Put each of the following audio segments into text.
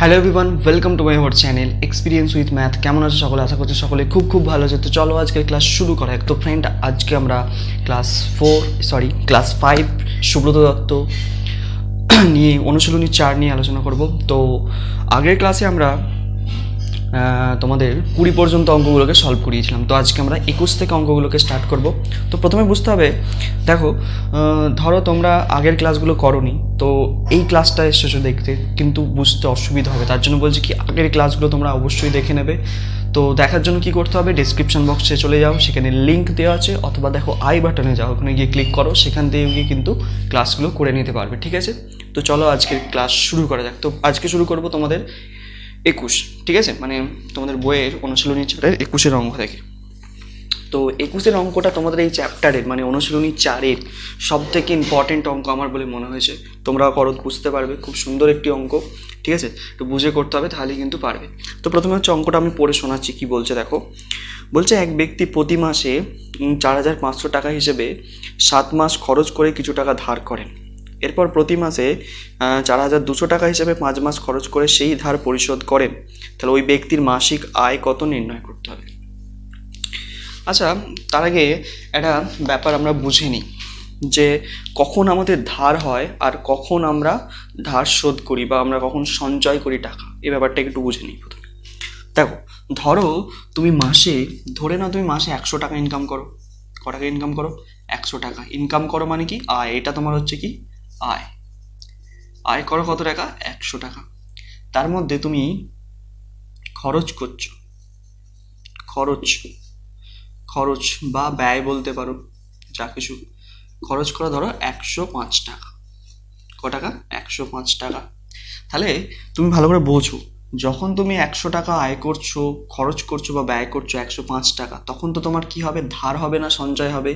Hello everyone, welcome to my our channel experience with math. কেমন আছে সকলে? আশা করছি সকলে খুব ভালো আছে। তো চলো আজকের ক্লাস শুরু করা এক। তো ফ্রেন্ড, আজকে আমরা ক্লাস 5 সুব্রত দত্ত নিয়ে অনুশীলনী 4 নিয়ে আলোচনা করব। তো আগের ক্লাসে আমরা তোমাদের 20 পর্যন্ত অঙ্কগুলোকে সলভ করিয়েছিলাম। তো আজকে আমরা 21 থেকে অঙ্কগুলোকে স্টার্ট করব। তো প্রথমে বুঝতে হবে, দেখো, ধরো তোমরা আগের ক্লাসগুলো করোনি, তো এই ক্লাসটা এসেছো দেখতে, কিন্তু বুঝতে অসুবিধা হবে। তার জন্য বলছি কি, আগের ক্লাসগুলো তোমরা অবশ্যই দেখে নেবে। তো দেখার জন্য কি করতে হবে, ডেসক্রিপশন বক্সে চলে যাও, সেখানে লিঙ্ক দেওয়া আছে, অথবা দেখো আই বাটনে যাও, ওখানে গিয়ে ক্লিক করো, সেখান থেকে গিয়ে কিন্তু ক্লাসগুলো করে নিতে পারবে। ঠিক আছে? তো চলো আজকের ক্লাস শুরু করা যাক। তো আজকে শুরু করব তোমাদের 21, ঠিক আছে, মানে তোমাদের বইয়ের অনুশীলনী 4-এর 21-এর অঙ্ক থেকে। তো 21-এর অঙ্কটা তোমাদের এই চ্যাপ্টারের মানে অনুশীলনী 4-এর সব থেকে ইম্পর্টেন্ট অঙ্ক আমার বলে মনে হয়েছে। তোমরা করো, বুঝতে পারবে, খুব সুন্দর একটি অঙ্ক। ঠিক আছে, একটু বুঝে করতে হবে, তাহলেই কিন্তু পারবে। তো প্রথমে হচ্ছে অঙ্কটা আমি পড়ে শোনাচ্ছি কি বলছে। দেখো, বলছে এক ব্যক্তি প্রতি মাসে 4,500 টাকা হিসেবে 7 মাস খরচ করে কিছু টাকা ধার করেন। এরপর প্রতি মাসে 4,200 টাকা হিসেবে 5 মাস খরচ করে সেই ধার পরিশোধ করেন। তাহলে ওই ব্যক্তির মাসিক আয় কত নির্ণয় করতে হবে। আচ্ছা, তার আগে একটা ব্যাপার আমরা বুঝে নিই, যে কখন আমাদের ধার হয় আর কখন আমরা ধার শোধ করি, বা আমরা কখন সঞ্চয় করি টাকা, এই ব্যাপারটা একটু বুঝে নিই প্রথমে। দেখো, ধরো তুমি মাসে, ধরে নাও তুমি মাসে 100 টাকা ইনকাম করো। ক টাকা ইনকাম করো? 100 টাকা ইনকাম করো, মানে কি আয়, এটা তোমার হচ্ছে কি আয়। আয় করো কত টাকা? 100 টাকা। তার মধ্যে তুমি খরচ করছো, খরচ খরচ বা ব্যয় বলতে পারো, যা কিছু খরচ করো, ধরো 105 টাকা। ক টাকা? 105 টাকা। তাহলে তুমি ভালো করে বোঝো, যখন তুমি 100 টাকা আয় করছো, খরচ করছো বা ব্যয় করছো 105 টাকা, তখন তো তোমার কি হবে? ধার হবে না সঞ্চয় হবে?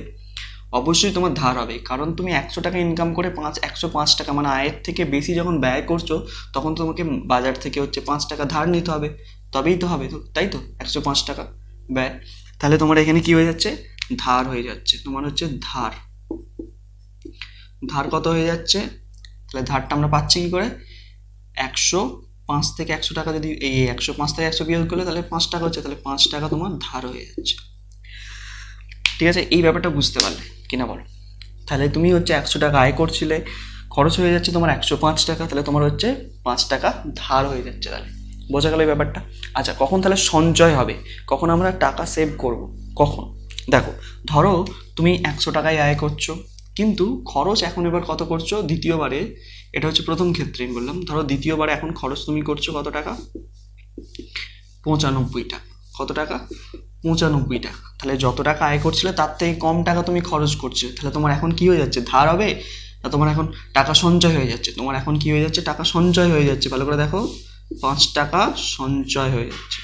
অবশ্যই তোমার ধার হবে, কারণ তুমি 100 টাকা ইনকাম করে 105 টাকা মানে আয়ের থেকে বেশি যখন ব্যয় করছো, তখন তোমাকে বাজার থেকে হচ্ছে 5 টাকা ধার নিতে হবে, তবেই তো হবে। তো তাই তো, 105 টাকা ব্যয়, তাহলে তোমার এখানে কি হয়ে যাচ্ছে? ধার হয়ে যাচ্ছে। তোমার হচ্ছে ধার। ধার কত হয়ে যাচ্ছে? তাহলে ধারটা আমরা পাচ্ছি কি করে? 105 থেকে 100 টাকা, যদি এই 105 থেকে 100 বিয়োগ করলে তাহলে 5 টাকা হচ্ছে, তাহলে 5 টাকা তোমার ধার হয়ে যাচ্ছে। ঠিক আছে, এই ব্যাপারটা বুঝতে পারলে কিনা বলো? তাহলে তুমি হচ্ছে 100 টাকা আয় করছিলে, খরচ হয়ে যাচ্ছে তোমার 105 টাকা, তাহলে তোমার হচ্ছে 5 টাকা ধার হয়ে যাচ্ছে। তাহলে বোঝা গেল এই ব্যাপারটা? আচ্ছা, কখন তাহলে সঞ্চয় হবে, কখন আমরা টাকা সেভ করব, কখন? দেখো, ধরো তুমি 100 টাকায় আয় করছো, কিন্তু খরচ এখন এবার কত করছো? দ্বিতীয়বারে, এটা হচ্ছে প্রথম ক্ষেত্রে আমি বললাম, ধরো দ্বিতীয়বারে এখন খরচ তুমি করছো কত টাকা? 95 টাকা। কত টাকা? 95 টাকা। তাহলে যত টাকা আয় করছিলে তার থেকে কম টাকা তুমি খরচ করছো, তাহলে তোমার এখন কি হয়ে যাচ্ছে? ধার হবে না, তোমার এখন টাকা সঞ্চয় হয়ে যাচ্ছে। তোমার এখন কি হয়ে যাচ্ছে? টাকা সঞ্চয় হয়ে যাচ্ছে। ভালো করে দেখো, 5 টাকা সঞ্চয় হয়ে যাচ্ছে।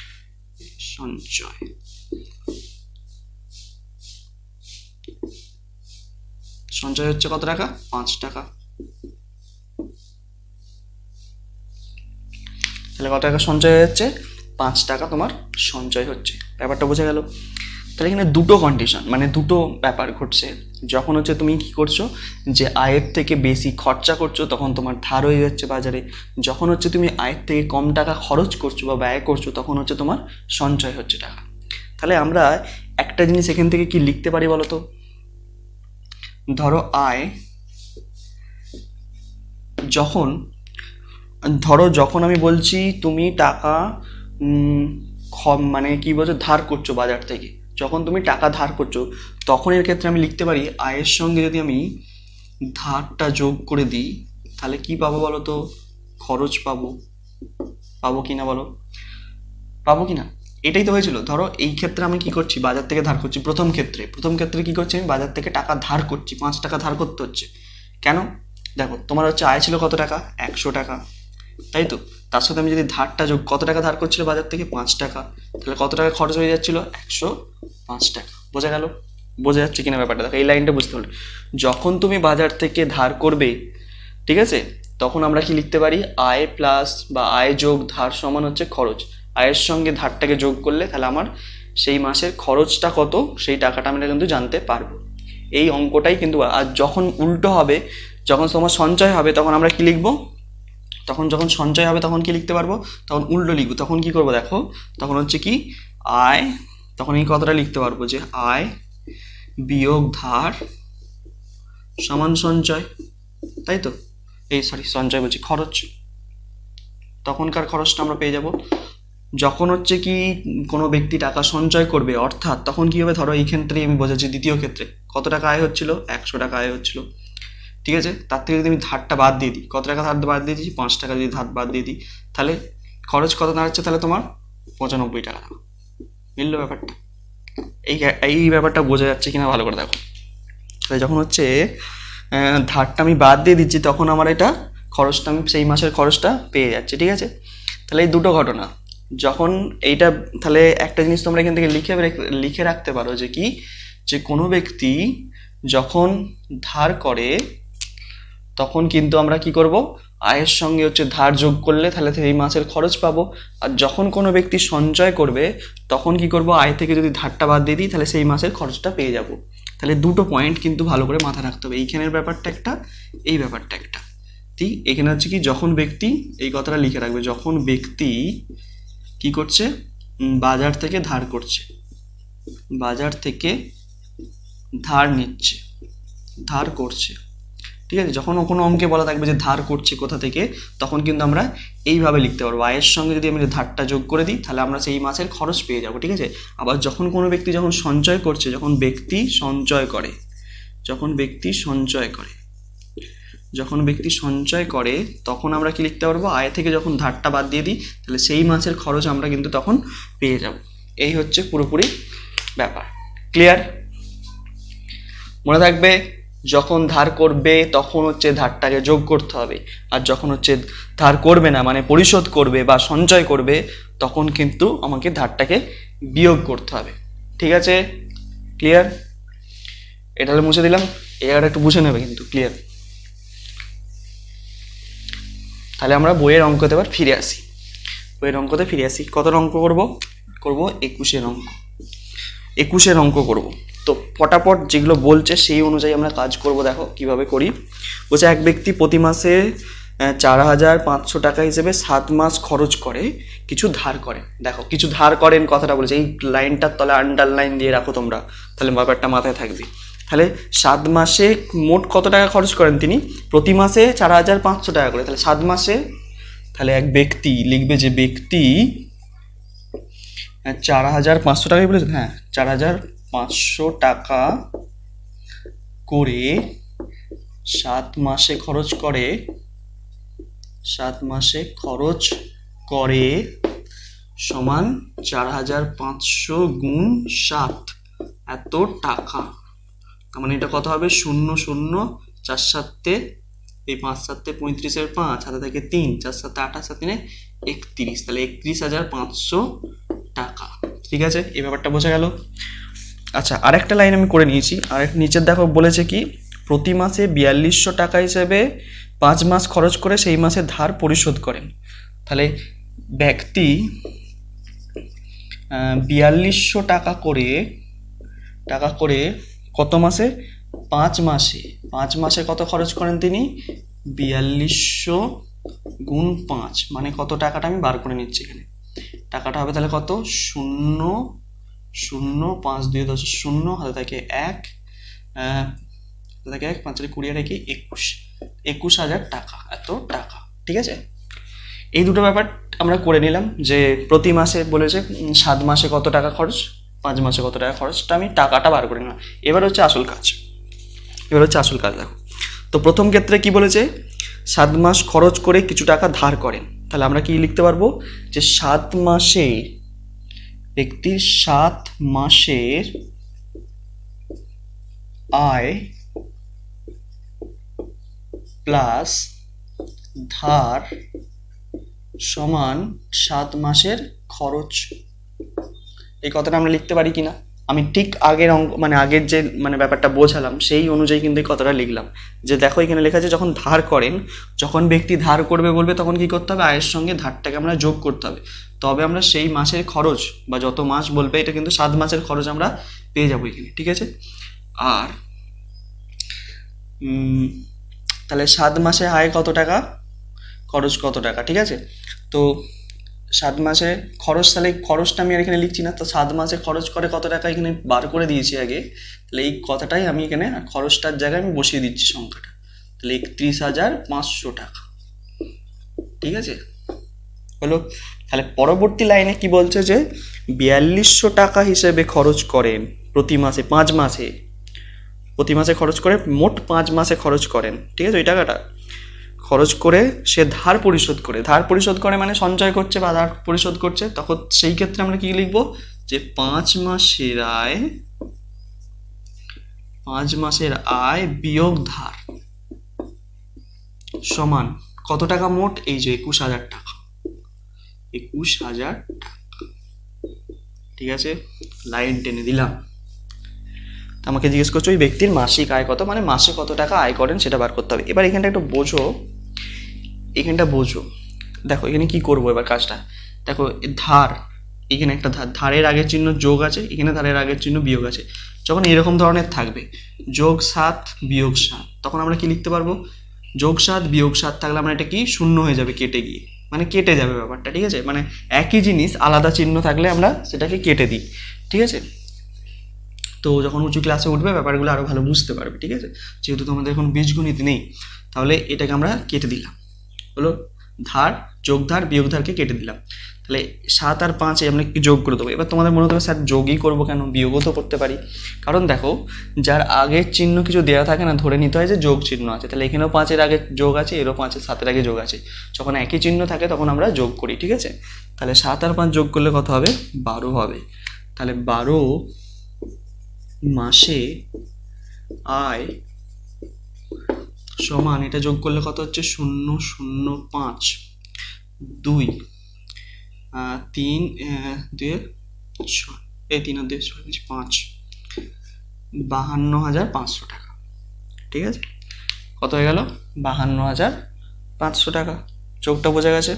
সঞ্চয়, সঞ্চয় হচ্ছে কত টাকা? 5 টাকা। তাহলে কত টাকা সঞ্চয় হয়ে যাচ্ছে? 5 টাকা তোমার সঞ্চয় হচ্ছে। ব্যাপারটা বোঝা গেল? তাহলে এখানে দুটো কন্ডিশন, মানে দুটো ব্যাপার ঘটছে। যখন হচ্ছে তুমি কি করছো, যে আয়ের থেকে বেশি খরচা করছো, তখন তোমার ধার হয়ে যাচ্ছে বাজারে। যখন হচ্ছে তুমি আয়ের থেকে কম টাকা খরচ করছো বা ব্যয় করছো, তখন হচ্ছে তোমার সঞ্চয় হচ্ছে টাকা। তাহলে আমরা একটা জিনিস এখান থেকে কি লিখতে পারি বলো তো? ধরো আয়, যখন যখন আমি বলছি তুমি টাকা মানে কি বলছো, ধার করছো বাজার থেকে, যখন তুমি টাকা ধার করছো, তখন এর ক্ষেত্রে আমি লিখতে পারি আয়ের সঙ্গে যদি আমি ধারটা যোগ করে দিই, তাহলে কি পাবো বলো তো? খরচ পাবো। পাবো কি না বলো? পাবো কি না? এটাই তো হয়েছিল। ধরো এই ক্ষেত্রে আমি কি করছি? বাজার থেকে ধার করছি। প্রথম ক্ষেত্রে কি করছি? আমি বাজার থেকে টাকা ধার করছি, 5 টাকা ধার করতে হচ্ছে। কেন? দেখো, তোমার হচ্ছে আয় ছিল কত টাকা? 100 টাকা, তাই তো? তার সাথে আমি যদি ধারটা যোগ, কত টাকা ধার করছিল বাজার থেকে? 5 টাকা। তাহলে কত টাকা খরচ হয়ে যাচ্ছিল? 105 টাকা। বোঝা গেল? বোঝা যাচ্ছে কিনা ব্যাপারটা? দেখো, এই লাইনটা বুঝতে হলো। যখন তুমি বাজার থেকে ধার করবে, ঠিক আছে, তখন আমরা কি লিখতে পারি? আয় প্লাস বা আয় যোগ ধার সমান হচ্ছে খরচ। আয়ের সঙ্গে ধারটাকে যোগ করলে তাহলে আমার সেই মাসের খরচটা কত, সেই টাকাটা আমরা কিন্তু জানতে পারবো। এই অঙ্কটাই কিন্তু। আর যখন উল্টো হবে, যখন তোমার সঞ্চয় হবে, তখন আমরা কি লিখবো? তখন যখন সঞ্চয় হবে তখন কি লিখতে পারবো, তখন উল্টো লিখবো। তখন কি করবো দেখো, তখন হচ্ছে কি আয়, তখন এই কথাটা লিখতে পারবো যে আয় বিয়োগ ধার সমান সঞ্চয়, তাই তো? সঞ্চয় বলছি, খরচ। তখনকার খরচটা আমরা পেয়ে যাব। যখন হচ্ছে কি কোনো ব্যক্তি টাকা সঞ্চয় করবে, অর্থাৎ তখন কি হবে, ধরো এই ক্ষেত্রে আমি বোঝাচ্ছি দ্বিতীয় ক্ষেত্রে কত টাকা আয় হচ্ছিল, 100 টাকা আয় হচ্ছিল, ঠিক আছে? তার থেকে যদি আমি ধারটা বাদ দিয়ে দিই, কত টাকা ধার বাদ দিয়ে দিচ্ছি, 5 টাকা যদি ধার বাদ দিয়ে দিই, তাহলে খরচ কত দাঁড়াচ্ছে, তাহলে তোমার 95 টাকা। মিললো ব্যাপারটা? এই এই ব্যাপারটা বোঝা যাচ্ছে কিনা ভালো করে দেখো। তাহলে যখন হচ্ছে ধারটা আমি বাদ দিয়ে দিচ্ছি, তখন আমার এটা খরচটা, আমি সেই মাসের খরচটা পেয়ে যাচ্ছি, ঠিক আছে? তাহলে এই দুটো ঘটনা। যখন এইটা, তাহলে একটা জিনিস তোমরা এখান থেকে লিখে রাখতে পারো যে কি, যে কোনো ব্যক্তি যখন ধার করে তখন কিন্তু আমরা কি করব, আয়ের সঙ্গে হচ্ছে ধার যোগ করলে তাহলে এই মাসের খরচ পাবো। আর যখন কোনো ব্যক্তি সঞ্চয় করবে তখন কি করব, আয় থেকে যদি ধারটা বাদ দিয়ে দিই তাহলে সেই মাসের খরচটা পেয়ে যাব। তাহলে দুটো পয়েন্ট কিন্তু ভালো করে মাথায় রাখতে হবে, এইখানের ব্যাপারটা একটা, এই ব্যাপারটা একটা। ঠিক এখানে হচ্ছে কি, যখন ব্যক্তি, এই কথাটা লিখে রাখবে, যখন ব্যক্তি কি করছে, বাজার থেকে ধার করছে, বাজার থেকে ধার নিচ্ছে, ধার করছে, ঠিক আছে? যখন কোনো অঙ্কে বলা থাকবে যে ধার করছে কোথা থেকে, তখন কিন্তু আমরা এইভাবে লিখতে পারবো, আয়ের সঙ্গে যদি আমি ধারটা যোগ করে দিই তাহলে আমরা সেই মাসের খরচ পেয়ে যাবো, ঠিক আছে? আবার যখন কোনো ব্যক্তি যখন সঞ্চয় করছে, যখন ব্যক্তি সঞ্চয় করে, যখন ব্যক্তি সঞ্চয় করে, যখন ব্যক্তি সঞ্চয় করে তখন আমরা কি লিখতে পারবো, আয় থেকে যখন ধারটা বাদ দিয়ে দিই তাহলে সেই মাসের খরচ আমরা কিন্তু তখন পেয়ে যাব। এই হচ্ছে পুরোপুরি ব্যাপার। ক্লিয়ার? মনে থাকবে, যখন ধার করবে তখন হচ্ছে ধারটাকে যোগ করতে হবে, আর যখন হচ্ছে ধার করবে না মানে পরিশোধ করবে বা সঞ্চয় করবে তখন কিন্তু আমাকে ধারটাকে বিয়োগ করতে হবে, ঠিক আছে? ক্লিয়ার? এটা হলে মুছে দিলাম, এবার একটু বুঝে নেবে কিন্তু। ক্লিয়ার? তাহলে আমরা বইয়ের অঙ্কতে এবার ফিরে আসি, বইয়ের অঙ্কতে ফিরে আসি। কত অঙ্ক করব? 21-এর অঙ্ক, 21-এর অঙ্ক করব। তো ফটাফট যেগুলো বলছে সেই অনুযায়ী আমরা কাজ করব। দেখো কিভাবে করি। বলছে এক ব্যক্তি প্রতি মাসে 4,500 টাকা হিসেবে 7 মাস খরচ করে কিছু ধার করেন। দেখো কিছু ধার করেন কথাটা বলেছে, এই লাইনটার তলে আন্ডারলাইন দিয়ে রাখো তোমরা, তাহলে ব্যাপারটা মাথায় থাকবে। তাহলে 7 মাসে মোট কত টাকা খরচ করেন তিনি? প্রতি মাসে 4,500 টাকা করে। তাহলে 7 মাসে, তাহলে এক ব্যক্তি লিখবে যে ব্যক্তি 4,500 টাকাই বলেছেন, হ্যাঁ 4,500 টাকা করে 7 মাসে খরচ করে, 7 মাসে খরচ করে সমান 4,500 গুণ 7, এত টাকা। তার মানে এটা কত হবে, 0 0 4 7 এই 5 7 35-এর 5 হাতে থেকে 3, 4 7 28 7 31, তাহলে 31,500 টাকা, ঠিক আছে? এই ব্যাপারটা বোঝা গেল। আচ্ছা, আরেকটা লাইন আমি করে নিয়েছি, আরেক নিচের দেখো বলেছে কি, প্রতি মাসে 4,200 টাকা হিসেবে 5 মাস খরচ করে সেই মাসে ধার পরিশোধ করেন। তাহলে ব্যক্তি 4,200 টাকা করে কত মাসে, 5 মাসে, 5 মাসে কত খরচ করেন তিনি, 4,200 গুণ 5 মানে কত, টাকাটা আমি বার করে নিচ্ছি এখানে। টাকাটা হবে তাহলে কত, 0 0 5 2 10 0 হাতে থাকে 1, হাতে থাকে 1 5 20 আর 21, 21,000 টাকা, এত টাকা, ঠিক আছে? এই দুটো ব্যাপার আমরা করে নিলাম, যে প্রতি মাসে বলেছে 7 মাসে কত টাকা খরচ, 5 মাসে কত টাকা খরচটা আমি টাকাটা বার করে নিলাম। এবার হচ্ছে আসল কাজ, দেখো। তো প্রথম ক্ষেত্রে কি বলেছে, 7 মাস খরচ করে কিছু টাকা ধার করেন। তাহলে আমরা কি লিখতে পারবো, যে 7 মাসে ব্যক্তির 7 মাসের আয় প্লাস ধার সমান 7 মাসের খরচ। এই কথাটা আমরা লিখতে পারি কিনা, আমি ঠিক আগের অঙ্ক মানে আগের যে মানে ব্যাপারটা বোঝালাম সেই অনুযায়ী কিন্তু এই কথাটা লিখলাম। যে দেখো এখানে লেখা আছে যখন ধার করেন, যখন ব্যক্তি ধার করবে বলবে তখন কি করতে হবে, আয়ের সঙ্গে ধারটাকে আমরা যোগ করতে হবে, তবে আমরা সেই মাসের খরচ বা যত মাস বলবে এটা কিন্তু 7 মাসের খরচ আমরা পেয়ে যাবো এখানে, ঠিক আছে? আর তাহলে 7 মাসে আয় কত টাকা, খরচ কত টাকা, ঠিক আছে। তো 7 মাসে খরচ, তাহলে খরচটা আমি আর এখানে লিখছি না, তো 7 মাসে খরচ করে কত টাকা এখানে বার করে দিয়েছি আগে, তাহলে এই কথাটাই আমি এখানে খরচটার জায়গায় আমি বসিয়ে দিচ্ছি সংখ্যাটা, তাহলে 31,500 টাকা, ঠিক আছে হলো। তাহলে পরবর্তী লাইনে কি বলছে যে 4200 টাকা হিসেবে খরচ করেন প্রতি মাসে, 5 মাসে, প্রতি মাসে খরচ করে মোট 5 মাসে খরচ করেন, ঠিক আছে। ওই টাকাটা খরচ করে সে ধার পরিশোধ করে, ধার পরিশোধ করে মানে সঞ্চয় করছে বা ধার পরিশোধ করছে, তখন সেই ক্ষেত্রে আমরা কি লিখবো যে 5 মাসের আয়, 5 মাসের আয় বিয়োগ ধার সমান কত টাকা মোট, এই যে 21,000 টাকা, 21,000 টাকা, ঠিক আছে। লাইন টেনে দিলাম। আমাকে জিজ্ঞেস করছো ওই ব্যক্তির মাসিক আয় কত, মানে মাসে কত টাকা আয় করেন সেটা বার করতে হবে। এবার এখানটা একটু বোঝো, এখানটা বোঝো, দেখো এখানে কি করবো এবার কাজটা, দেখো ধার, এখানে একটা ধারের আগের চিহ্ন যোগ আছে, এখানে ধারের আগের চিহ্ন বিয়োগ আছে। যখন এরকম ধরনের থাকবে +7 -7, তখন আমরা কি লিখতে পারবো, +7 -7 থাকলে আমরা এটা কি শূন্য হয়ে যাবে কেটে গিয়ে, মানে কেটে যাবে ব্যাপারটা, ঠিক আছে। মানে একই জিনিস আলাদা চিহ্ন থাকলে আমরা সেটাকে কেটে দিই, ঠিক আছে। তো যখন উঁচু ক্লাসে উঠবে ব্যাপারগুলো আরও ভালো বুঝতে পারবে, ঠিক আছে। যেহেতু তোমাদের এখন বীজগণিত নেই, তাহলে এটাকে আমরা কেটে দিলাম, হলো ধার যোগ ধার বিয়োগ ধারকে কেটে দিলাম। তাহলে 7 আর 5 আমরা কি যোগ করে দেবো। এবার তোমাদের মনে হবে স্যার যোগই করবো কেন, বিয়োগও তো করতে পারি। কারণ দেখো যার আগের চিহ্ন কিছু দেওয়া থাকে না, ধরে নিতে হয় যে যোগ চিহ্ন আছে, তাহলে এখানেও 5-এর আগে যোগ আছে, এরও 5-7-এর আগে যোগ আছে। যখন একই চিহ্ন থাকে তখন আমরা যোগ করি, ঠিক আছে। তাহলে 7 আর 5 যোগ করলে কত হবে, 12 হবে। তাহলে 12 মাসে আয় সমান, এটা যোগ করলে কত হচ্ছে, 0,05 2 3 2 6, এই 3 আর 2 6 5, 52,500 টাকা, ঠিক আছে। কত হয়ে গেল, 52,500 টাকা। যোগটা বোঝা গেছে।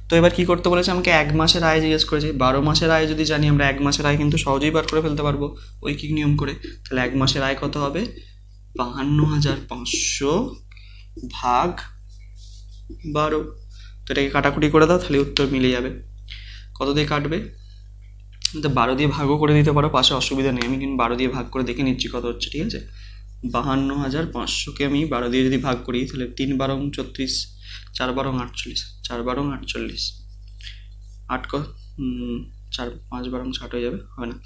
তো এবার কি করতে বলেছে, আমাকে 1 মাসের আয় জিজ্ঞেস করেছে। 12 মাসের আয় যদি জানি আমরা, 1 মাসের আয় কিন্তু সহজেই বার করে ফেলতে পারবো ঐকিক নিয়ম করে। তাহলে 1 মাসের আয় কত হবে, 52,500 ভাগ 12। তো এটাকে কাটাকুটি করে দাও, তাহলে উত্তর মিলে যাবে। কত দিয়ে কাটবে, তো 12 দিয়ে ভাগও করে দিতে পারো, পাশে অসুবিধা নেই। আমি কিন্তু 12 দিয়ে ভাগ করে দেখে নিচ্ছি কত হচ্ছে, ঠিক আছে। 52,500কে আমি 12 দিয়ে যদি ভাগ করি, তাহলে 3 12 34, 4 12 48, 4 12 48, 8 4 5 12 60 হয়ে যাবে, হয় না,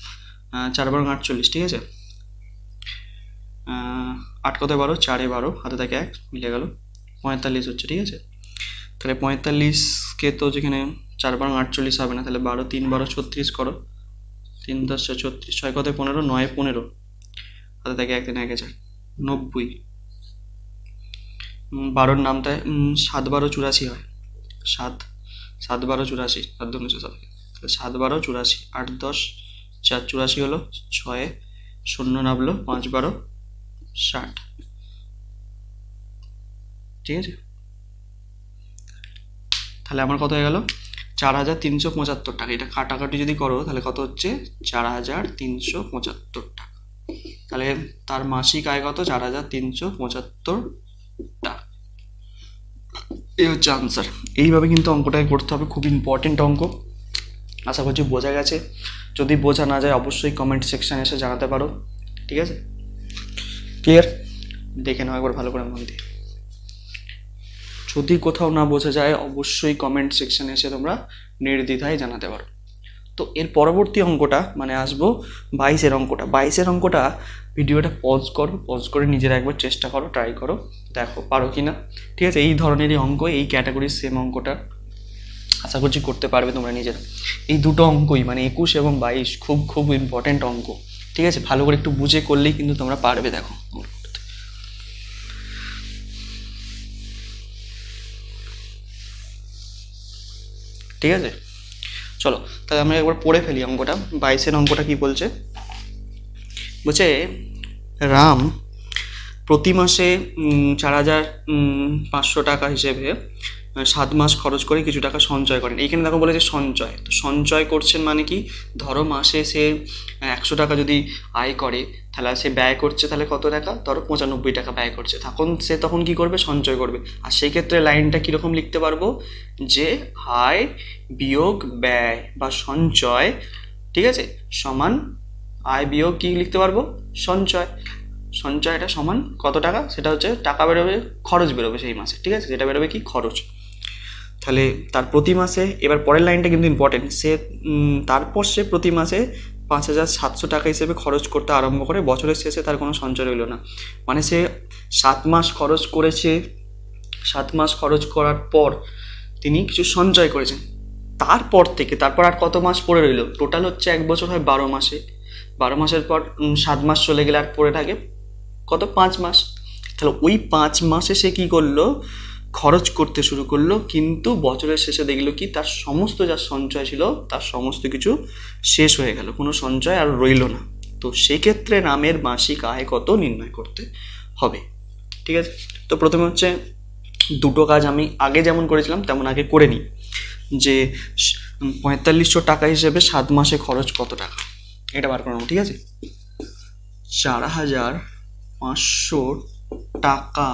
4 12 48, ঠিক আছে। 8 কত 12, 4 12, হাতে থাকে 1, মিলে গেল 45 হচ্ছে, ঠিক আছে। তাহলে 45কে তো যেখানে 4 12 48 হবে না, তাহলে 12 3 12 36 করো, 3 10 36, 6 কত 15, 9 15, হাতে থাকে 1 3 1 4 90, 12-র নামটা 7 12 84 হয়, 7 7 12 84, 7 2 9 7, তাহলে 7 12 84, 8 10 4 84 হলো, 6 শূন্য নামলো, 5 12 60, ঠিক আছে। তাহলে আমার কত হয়ে গেল, 4,375 টাকা। এটা কাটাকাটি যদি করো তাহলে কত হচ্ছে, 4,375 টাকা। তাহলে তার মাসিক আয় কত, 4,375 টাকা। এই হচ্ছে আনসার। এইভাবে কিন্তু অঙ্কটাকে করতে হবে, খুব ইম্পর্টেন্ট অঙ্ক। আশা করছি বোঝা গেছে। যদি বোঝা না যায় অবশ্যই কমেন্ট সেকশানে এসে জানাতে পারো, ঠিক আছে। ক্লিয়ার, দেখে নাও একবার ভালো করে মন দিয়ে। যদি কোথাও না বোঝা যায় অবশ্যই কমেন্ট সেকশানে এসে তোমরা নির্দ্বিধায় জানাতে পারো। তো এর পরবর্তী অঙ্কটা মানে আসবো 22-এর অঙ্কটা। 22-এর অঙ্কটা ভিডিওটা পজ করো, পজ করে নিজেরা একবার চেষ্টা করো, ট্রাই করো, দেখো পারো কি না, ঠিক আছে। এই ধরনেরই অঙ্ক, এই ক্যাটাগরির সেম অঙ্কটা আশা করছি করতে পারবে তোমরা নিজেরা। এই দুটো অঙ্কই মানে 21 এবং 22 খুব খুব ইম্পর্টেন্ট অঙ্ক, ঠিক আছে। ভালো করে একটু বুঝে করলেই কিন্তু তোমরা পারবে, দেখো। ঠিক আছে, চলো তাহলে আমরা একবার পড়ে ফেলি অঙ্কটা। 22-এর অঙ্কটা কি বলছে, বলছে রাম প্রতি মাসে 4,500 টাকা হিসেবে 7 মাস খরচ করে কিছু টাকা সঞ্চয় করেন। এইখানে দেখো বলেছে সঞ্চয়, তো সঞ্চয় করছেন মানে কি, ধরো মাসে সে 100 টাকা যদি আয় করে, তাহলে সে ব্যয় করছে তাহলে কত টাকা, ধরো 95 টাকা ব্যয় করছে, তখন কি করবে, সঞ্চয় করবে। আর সেই ক্ষেত্রে লাইনটা কীরকম লিখতে পারবো, যে আয় বিয়োগ ব্যয় বা সঞ্চয়, ঠিক আছে, সমান আয় বিয়োগ কি লিখতে পারবো, সঞ্চয়। সঞ্চয়টা সমান কত টাকা, সেটা হচ্ছে টাকা বেরোবে, খরচ বেরোবে সেই মাসে, ঠিক আছে, যেটা বেরোবে কি, খরচ। তাহলে তার প্রতি মাসে, এবার পরের লাইনটা কিন্তু ইম্পর্টেন্ট, তারপর সে প্রতি মাসে 5,700 টাকা হিসেবে খরচ করতে আরম্ভ করে, বছরের শেষে তার কোনো সঞ্চয় রইল না। মানে সে 7 মাস খরচ করেছে, 7 মাস খরচ করার পর তিনি কিছু সঞ্চয় করেছেন, তারপর আর কত মাস পড়ে রইল, টোটাল হচ্ছে 1 বছর হয় 12 মাসে, 12 মাসের পর 7 মাস চলে গেলে আর পড়ে থাকে কত, 5 মাস। তাহলে ওই 5 মাসে সে কি করলো, খরচ করতে শুরু করলো, কিন্তু বছরের শেষে দেখলো কি তার সমস্ত যা সঞ্চয় ছিল তার সমস্ত কিছু শেষ হয়ে গেল, কোনো সঞ্চয় আর রইল না। তো সেক্ষেত্রে নামের মাসিক আয় কত নির্ণয় করতে হবে, ঠিক আছে। তো প্রথমে হচ্ছে দুটো কাজ আমি আগে যেমন করেছিলাম তেমন আগে করে নিই, যে 4500 টাকা হিসেবে 7 মাসে খরচ কত টাকা, এটা বার করে নেবো, ঠিক আছে। 4,500 টাকা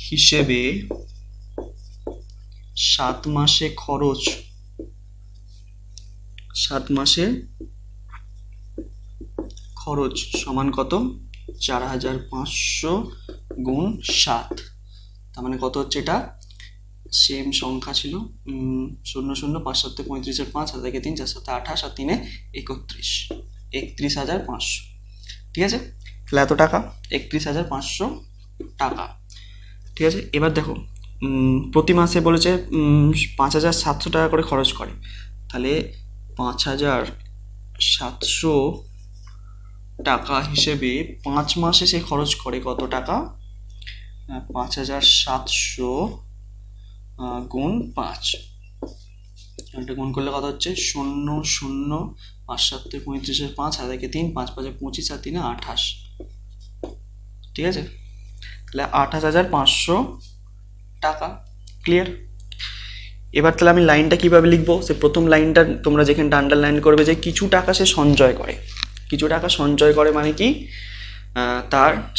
হিসেবে 7 মাসে খরচ, 7 মাসে খরচ সমান কত, 4,500 গুণ 7, তার মানে কত হচ্ছে, এটা সেম সংখ্যা ছিল, 0 0 5 7 35 5 হাত 3 4 7 28 আর 3 31, 31,500, ঠিক আছে। তাহলে এত টাকা, 31,500 টাকা, ঠিক আছে। এবার দেখো প্রতি মাসে বলেছে 5,700 টাকা করে খরচ করে, তাহলে 5,700 টাকা হিসেবে 5 মাসে সে খরচ করে কত টাকা, 5,700 গুণ 5, এটা গুণ করলে কত হচ্ছে, 0 0 5 7 35 5 হাত 3 5 5 25 আর 3 28, ঠিক আছে। তাহলে 28,500 টাকা, ক্লিয়ার। এবার তাহলে আমি লাইনটা কিভাবে লিখবো, সে প্রথম লাইনটা তোমরা যেখানটা আন্ডারলাইন করবে, যে কিছু টাকা সে সঞ্চয় করে, কিছু টাকা সঞ্চয় করে মানে কি,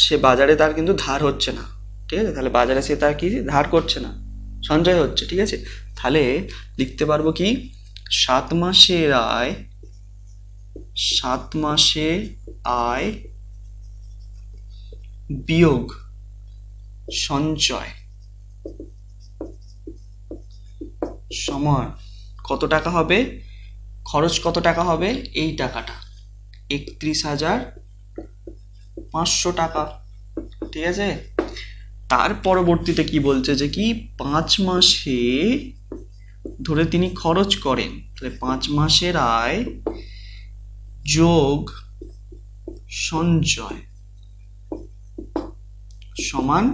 সে বাজারে তার কিন্তু ধার হচ্ছে না, ঠিক আছে, তাহলে বাজারে সে তার কি ধার করছে না, সঞ্চয় হচ্ছে, ঠিক আছে। তাহলে লিখতে পারবো কি, 7 মাসের আয়, 7 মাসে আয় বিয়োগ সঞ্চয় সমান কত টাকা হবে, খরচ কত টাকা হবে, এই টাকাটা 31,500 টাকা, ঠিক আছে। তার পরবর্তীতে কি বলছে, যে কি 5 মাসে ধরে তিনি খরচ করেন, তাহলে 5 মাসের আয় যোগ সঞ্চয় সমান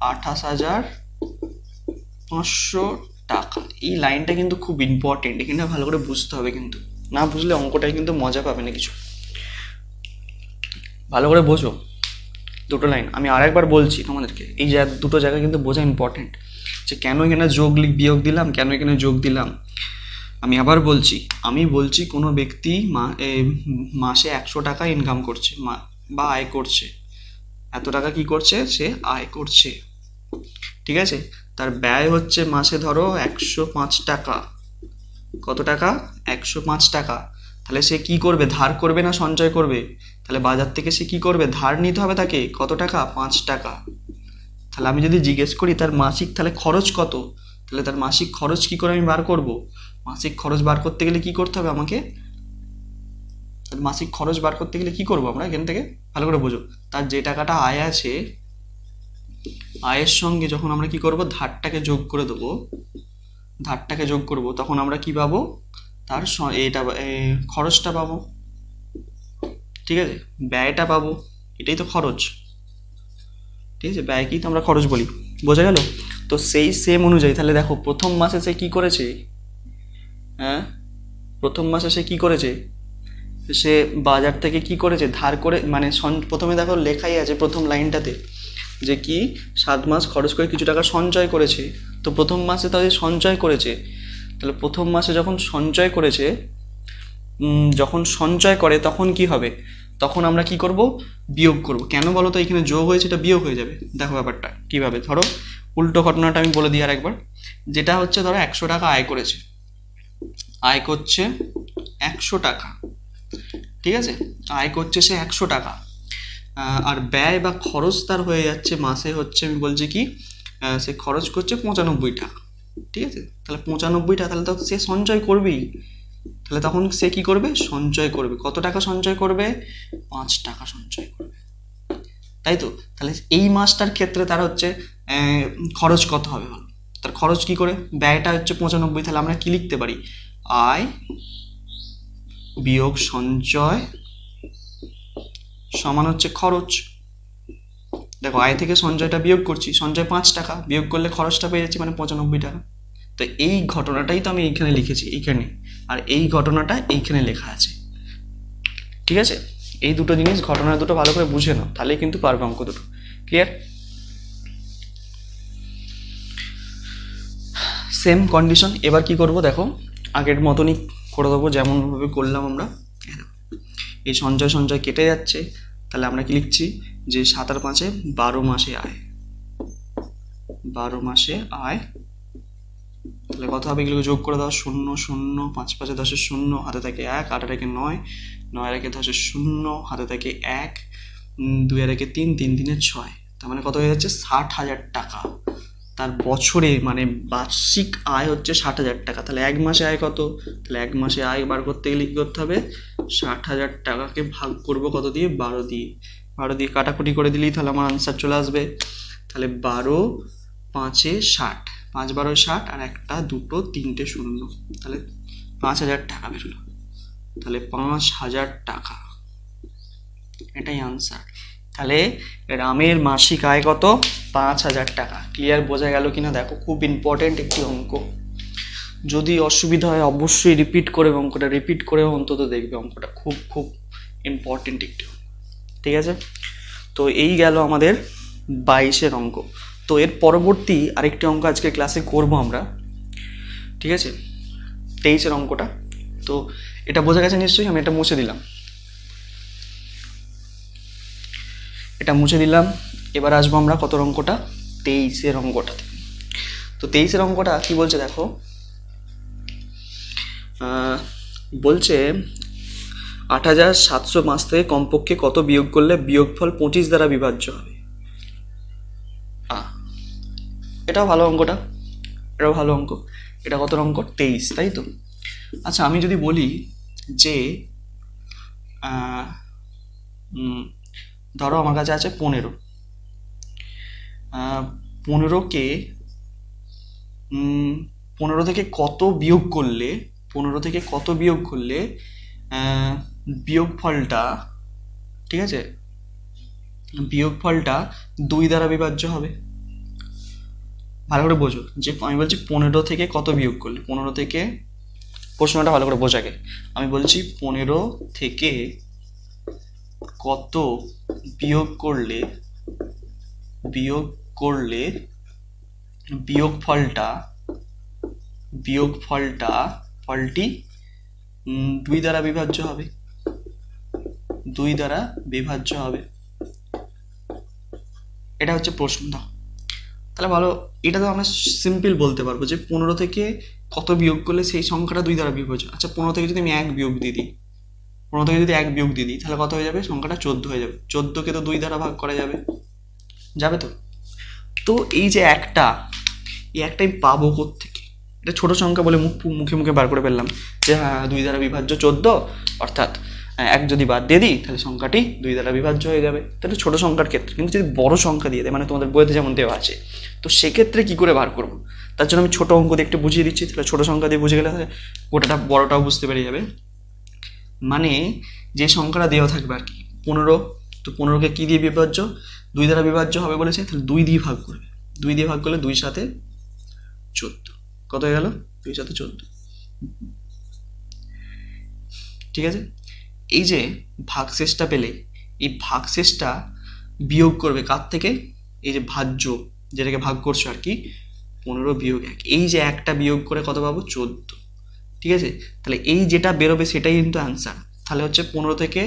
28,500 টাকা। এই লাইনটা কিন্তু খুব ইম্পর্টেন্ট, এখানে ভালো করে বুঝতে হবে, কিন্তু না বুঝলে অঙ্কটাই কিন্তু মজা পাবে না কিছু, ভালো করে বোঝো দুটো লাইন। আমি আরেকবার বলছি তোমাদেরকে, এই যে দুটো জায়গা কিন্তু বোঝা ইম্পর্টেন্ট, যে কেন এখানে বিয়োগ দিলাম, কেন এখানে যোগ দিলাম। আমি আবার বলছি, কোনো ব্যক্তি মাসে 100 টাকা ইনকাম করছে বা আয় করছে, এত টাকা কি করছে, সে আয় করছে, ঠিক আছে। তার ব্যয় হচ্ছে মাসে ধরো 105 টাকা, কত টাকা, 105 টাকা। তাহলে সে কি করবে, ধার করবে না সঞ্চয় করবে, তাহলে বাজার থেকে সে কি করবে, ধার নিতে হবে তাকে, কত টাকা, 5 টাকা। তাহলে আমি যদি জিজ্ঞেস করি তার মাসিক তাহলে খরচ কত, তাহলে তার মাসিক খরচ কি করে আমি বার করব, মাসিক খরচ বার করতে গেলে কি করতে হবে আমাকে, মাসিক খরচ বার করতে গেলে কি করব আমরা, এখান থেকে ভালো করে বোঝো, তার যে টাকাটা আয় আছে, আয়ের সঙ্গে যখন আমরা কি করব, ধারটাকে যোগ করে দেবো, তখন আমরা কি পাবো, তার এটা খরচটা পাবো, ঠিক আছে, ব্যয়টা পাবো, এটাই তো খরচ, ঠিক আছে, ব্যয়কেই তো আমরা খরচ বলি, বোঝা গেল। তো সেই সেম অনুযায়ী তাহলে দেখো প্রথম মাসে সে কি করেছে, প্রথম মাসে সে কি করেছে, সে বাজার থেকে কি করেছে, ধার করে, মানে প্রথমে দেখো লেখাই আছে প্রথম লাইনটাতে, যে কি 7 মাস খরচ করে কিছু টাকা সঞ্চয় করেছে। তো প্রথম মাসে তাদের সঞ্চয় করেছে, তাহলে প্রথম মাসে যখন সঞ্চয় করেছে, যখন সঞ্চয় করে তখন কি হবে, তখন আমরা কি করব, বিয়োগ করব। কেন বলো তো, এখানে যোগ হয়েছে, এটা বিয়োগ হয়ে যাবে। দেখো ব্যাপারটা কিভাবে, ধরো উল্টো ঘটনাটা আমি বলে দিই আর একবার। যেটা হচ্ছে ধরো 100 টাকা আয় করেছে, আয় করছে 100 টাকা, ঠিক আছে, আয় করছে সে 100 টাকা। আর ব্যয় বা খরচ তার হয়ে যাচ্ছে মাসে হচ্ছে, আমি বলছি কি, সে খরচ করছে 95 টাকা, ঠিক আছে। তাহলে 95 টাকা, তাহলে তো সে সঞ্চয় করবেই। তাহলে তখন সে কি করবে, সঞ্চয় করবে। কত টাকা সঞ্চয় করবে, 5 টাকা সঞ্চয় করবে, তাই তো। তাহলে এই মাসটার ক্ষেত্রে তার হচ্ছে খরচ কত হবে বলো, তার খরচ কি করে, ব্যয়টা হচ্ছে 95, তাহলে আমরা কি লিখতে পারি, আয় বিয়োগ সঞ্চয় সমান হচ্ছে খরচ। দেখো আয় থেকে সঞ্চয়টা বিয়োগ করছি, সঞ্চয় 5 টাকা, বিয়োগ করলে খরচটা পেয়ে যাচ্ছি, মানে 95 টাকা। তো এই ঘটনাটাই তো আমি এইখানে লিখেছি, এইখানে, আর এই ঘটনাটা এইখানে লেখা আছে, ঠিক আছে। এই দুটো জিনিস, ঘটনা দুটো ভালো করে বুঝে নাও, তাহলেই কিন্তু পারবে অঙ্ক দুটো। ক্লিয়ার? সেম কন্ডিশন, এবার কি করব দেখো, আগের মতনই করে দেবো যেমনভাবে করলাম আমরা। এই সঞ্চয় সঞ্চয় কেটে যাচ্ছে, তাহলে আমরা কি লিখছি, যে 7 আর 5 12 মাসে আয়, 12 মাসে আয়। তাহলে কত হবে, এগুলোকে যোগ করে দাও, 0 0, 5 5 10 0, হাতে থাকে 1, 8 একে 9, 9 একে 10 0, হাতে থাকে 1, 2 একে 3, 3 3 6, তার মানে কত হয়ে যাচ্ছে, 60,000 টাকা। তার বছরে মানে বার্ষিক আয় হচ্ছে 60,000 টাকা। তাহলে 1 মাসে আয় কত, তাহলে 1 মাসে আয় বার করতে গেলে কি করতে হবে, 60,000 টাকাকে ভাগ করব কত দিয়ে, 12 দিয়ে। 12 দিয়ে কাটাকুটি করে দিলেই তাহলে আমার আনসার চলে আসবে। তাহলে 12 5 60, 5 12 60, আর একটা দুটো তিনটে শূন্য, তাহলে 5,000 টাকা বেরোলো। তাহলে 5,000 টাকা, এটাই আনসার। তাহলে রামের মাসিক আয় কত, 5,000 টাকা। ক্লিয়ার, বোঝা গেল কিনা দেখো, খুব ইম্পর্টেন্ট একটি অঙ্ক। যদি অসুবিধা হয় অবশ্যই রিপিট করে, অঙ্কটা রিপিট করে অন্তত দেখবে, অঙ্কটা খুব খুব ইম্পর্টেন্ট একটি অঙ্ক, ঠিক আছে। তো এই গেল আমাদের 22-এর অঙ্ক। তো এর পরবর্তী আরেকটি অঙ্ক আজকে ক্লাসে করব আমরা, ঠিক আছে, 23-এর অঙ্কটা। তো এটা বোঝা গেছে নিশ্চয়ই, আমি এটা মুছে দিলাম, এটা মুছে দিলাম। এবার আসবো আমরা কত অঙ্কটা, 23-এর অঙ্কটাতে। তো 23-এর অঙ্কটা কি বলছে দেখো, বলছে 8,700 মাস থেকে কমপক্ষে কত বিয়োগ করলে বিয়োগফল 25 দ্বারা বিভাজ্য হবে। এটাও ভালো অঙ্কটা, এটাও ভালো অঙ্ক। এটা কত অঙ্ক, 23, তাই তো। আচ্ছা আমি যদি বলি যে ধরো আমার কাছে আছে 15, 15কে 15 থেকে কত বিয়োগ করলে, 15 থেকে কত বিয়োগ করলে বিয়োগফলটা, ঠিক আছে, বিয়োগফলটা 2 দ্বারা বিভাজ্য হবে। ভালো করে বোঝো, যে আমি বলছি 15 থেকে কত বিয়োগ করলে, 15 থেকে, প্রশ্নটা ভালো করে বোঝাকে, আমি বলছি 15 থেকে কত বিয়োগ করলে, বিয়োগ করলে বিয়োগফলটা, বিয়োগফলটা ফলটি 2 দ্বারা বিভাজ্য হবে, 2 দ্বারা বিভাজ্য হবে। এটা হচ্ছে প্রশ্নটা। তাহলে ভালো, এটা তো আমরা সিম্পল বলতে পারবো যে 15 থেকে কত বিয়োগ করলে সেই সংখ্যাটা 2 দ্বারা বিভাজ্য। আচ্ছা 15 থেকে যদি আমি 1 বিয়োগ দিয়ে দিই, 15 থেকে যদি 1 বিয়োগ দিয়ে দিই, তাহলে কত হয়ে যাবে, সংখ্যাটা 14 হয়ে যাবে। 14কে তো 2 দ্বারা ভাগ করা যাবে, যাবে তো। তো এই যে একটা, এই একটাই পাবো কোত্থেকে, এটা ছোট সংখ্যা বলে মুখে মুখে বার করে ফেললাম যে হ্যাঁ 2 দ্বারা বিভাজ্য 14, অর্থাৎ 1 যদি বাদ দিয়ে দিই তাহলে সংখ্যাটি 2 দ্বারা বিভাজ্য হয়ে যাবে। তাহলে ছোট সংখ্যার ক্ষেত্রে, কিন্তু যদি বড় সংখ্যা দিয়ে দেয়, মানে তোমাদের বইতে যেমন দেওয়া আছে, তো সেক্ষেত্রে কি করে বার করবো, তার জন্য আমি ছোট অঙ্ক দিয়ে একটু বুঝিয়ে দিচ্ছি। তাহলে ছোট সংখ্যা দিয়ে বুঝে গেলে গোটাটা বড়টাও বুঝতে পেরে যাবে। মানে যে সংখ্যাটা দেওয়া থাকবে আর কি, 15, তো 15কে কি দিয়ে বিভাজ্য, 2 দ্বারা বিভাজ্য হবে বলেছে, তাহলে 2 দিয়ে ভাগ করবে, 2 দিয়ে ভাগ করলে 2 সাথে 14, কত হয়ে গেল, 2 সাথে 14, ঠিক আছে। এই যে ভাগশেষটা পেলে, এই ভাগশেষটা বিয়োগ করবে কার থেকে, এই যে ভাজ্য যেটাকে ভাগ করছো আর কি, 15 - 1, এই যে একটা বিয়োগ করে কত পাবো, 14। ঠিক আছে, তাহলে এই যেটা বেরোবে সেটাই কিন্তু অ্যান্সার। তাহলে হচ্ছে 15 থেকে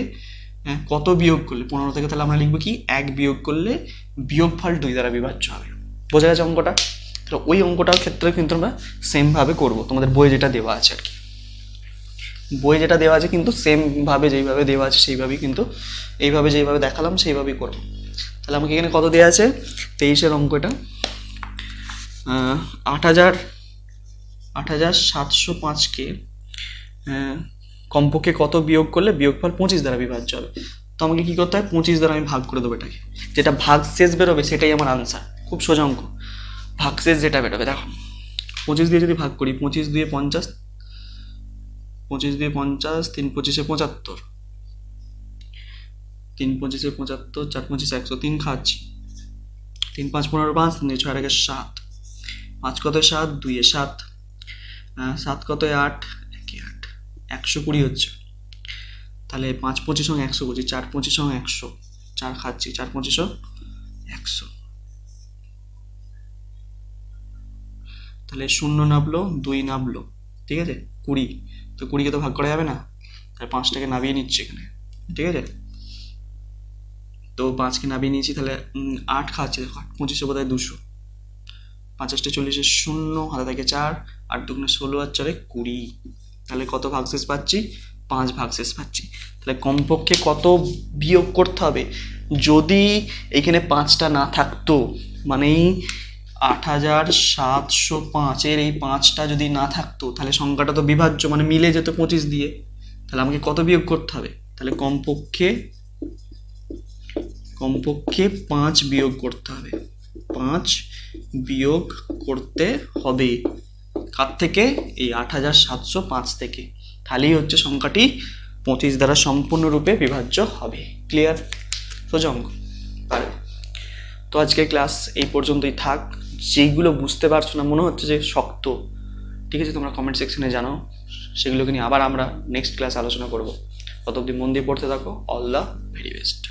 কত বিয়োগ করলে, 15 থেকে তাহলে আমরা লিখবো কি, 1 বিয়োগ করলে বিয়োগফল 2 দ্বারা বিভাজ্য হবে। বোঝা গেছে অঙ্কটা? তাহলে ওই অঙ্কটার ক্ষেত্রে কিন্তু আমরা সেমভাবে করবো, তোমাদের বই যেটা দেওয়া আছে আর কি, বই যেটা দেওয়া আছে কিন্তু সেমভাবে যেইভাবে দেওয়া আছে সেইভাবেই কিন্তু, এইভাবে যেইভাবে দেখালাম সেইভাবেই করবো। তাহলে আমাকে এখানে কত দেওয়া আছে, 23-এর অঙ্কটা 8,705কে কমপক্ষে কত বিয়োগ করলে বিয়োগফল 25 দ্বারা বিভাজ্য হবে। তো আমাকে কী করতে হয়, 25 দ্বারা আমি ভাগ করে দেবো এটাকে, যেটা ভাগ শেষ বেরোবে সেটাই আমার আনসার। খুব সোজা অঙ্ক, ভাগ শেষ যেটা বেরোবে, দেখো 25 দিয়ে যদি ভাগ করি, 25 × 2 = 50, 25 × 2 = 50, 3 × 25 = 75, 3 × 25 = 75, 4 × 25 = 100, 3 খাচ্ছি, 3 × 5 = 15, 5 × 6 = 7, 5 কত 7, 2 × 7, 7 কত 8, 1 8, 120 হচ্ছে। তাহলে 5 × 25 = 120, 4 × 25 = 100, 4 খাচ্ছি, 4 × 25 = 100। তাহলে 0 নামলো, 2 নামলো, ঠিক আছে, 20। তো 20কে তো ভাগ করা যাবে না, তাহলে 5টাকে নামিয়ে নিচ্ছি এখানে, ঠিক আছে। তো 5কে নামিয়ে নিয়েছি, তাহলে 8 খাচ্ছি, দেখো 8 × 25 = বোধহয় 200, 50 × 40 = 0, হাতে থাকে 4, 8 × 2 = 16, আর 4 = 20। তাহলে কত ভাগশেষ পাচ্ছি, 5 ভাগশেষ পাচ্ছি। তাহলে কমপক্ষে কত বিয়োগ করতে হবে, যদি এখানে 5টা না থাকতো, মানে 8,705-এর এই 5টা যদি না থাকতো, তাহলে সংখ্যাটা তো বিভাজ্য, মানে মিলে যেত 25 দিয়ে। তাহলে আমাকে কত বিয়োগ করতে হবে, তাহলে কমপক্ষে 5 বিয়োগ করতে হবে, 5 বিয়োগ করতে হবে। কার থেকে, এই 8,705 থেকে। তাহলেই হচ্ছে সংখ্যাটি 25 দ্বারা সম্পূর্ণরূপে বিভাজ্য হবে। ক্লিয়ার? সোজা অঙ্ক। পারে। তো আজকে ক্লাস এই পর্যন্তই থাক। যেইগুলো বুঝতে পারছো না, মনে হচ্ছে যে শক্ত, ঠিক আছে, তোমরা কমেন্ট সেকশনে জানাও, সেগুলোকে নিয়ে আবার আমরা নেক্সট ক্লাস আলোচনা করব। তত অবধি মন দিয়ে পড়তে থাকো। All the very best.